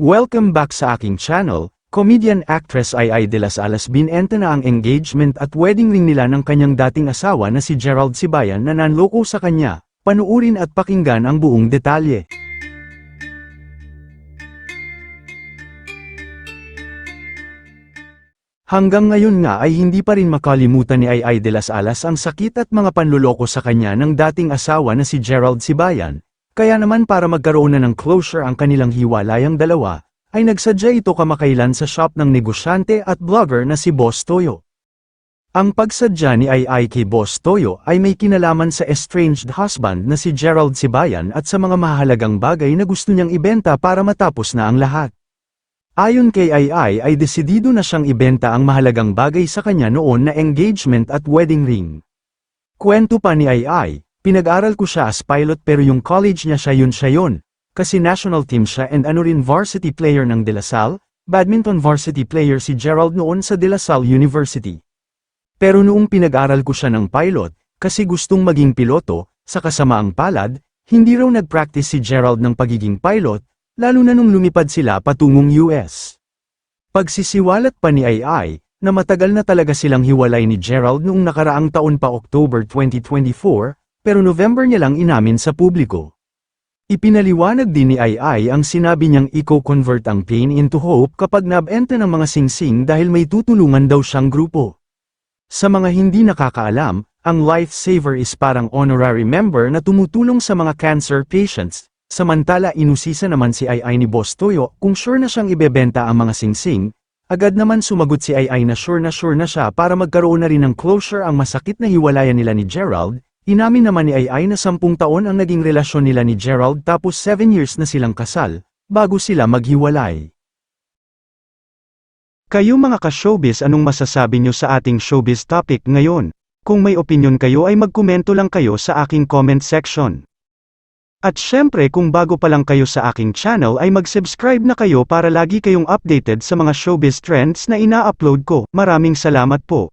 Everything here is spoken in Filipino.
Welcome back sa aking channel. Comedian actress Ai de las Alas binenta na ang engagement at wedding ring nila ng kanyang dating asawa na si Gerald Sibayan na nanloko sa kanya. Panuurin at pakinggan ang buong detalye. Hanggang ngayon nga ay hindi pa rin makalimutan ni Ai de las Alas ang sakit at mga panloloko sa kanya ng dating asawa na si Gerald Sibayan. Kaya naman para magkaroon na ng closure ang kanilang hiwalayang dalawa, ay nagsadya ito kamakailan sa shop ng negosyante at vlogger na si Boss Toyo. Ang pagsadya ni Ai kay Boss Toyo ay may kinalaman sa estranged husband na si Gerald Sibayan at sa mga mahalagang bagay na gusto niyang ibenta para matapos na ang lahat. Ayon kay Ai ay desidido na siyang ibenta ang mahalagang bagay sa kanya noon na engagement at wedding ring. Kwento pa ni Ai, pinag-aral ko siya as pilot pero yung college niya siya yun. Kasi national team siya and rin varsity player ng De La Salle, badminton varsity player si Gerald noon sa De La Salle University. Pero noong pinag-aral ko siya ng pilot, kasi gustong maging piloto, sa kasamaang palad, hindi raw nag-practice si Gerald ng pagiging pilot, lalo na nung lumipad sila patungong US. Pagsisiwalat pa ni Ai, na matagal na talaga silang hiwalay ni Gerald noong nakaraang taon pa October 2024, pero November niya lang inamin sa publiko. Ipinaliwanag din ni Ai ang sinabi niyang i-convert ang pain into hope kapag nabenta ng mga singsing dahil may tutulungan daw siyang grupo. Sa mga hindi nakakaalam, ang Lifesaver is parang honorary member na tumutulong sa mga cancer patients, samantala inusisa naman si Ai ni Boss Toyo kung sure na siyang ibebenta ang mga singsing, agad naman sumagot si Ai na sure na siya para magkaroon na rin ng closure ang masakit na hiwalayan nila ni Gerald. Inamin naman ni Ai na 10 taon ang naging relasyon nila ni Gerald tapos 7 years na silang kasal, bago sila maghiwalay. Kayo mga ka-showbiz, anong masasabi nyo sa ating showbiz topic ngayon? Kung may opinion kayo ay magkomento lang kayo sa aking comment section. At syempre kung bago pa lang kayo sa aking channel ay mag-subscribe na kayo para lagi kayong updated sa mga showbiz trends na ina-upload ko. Maraming salamat po.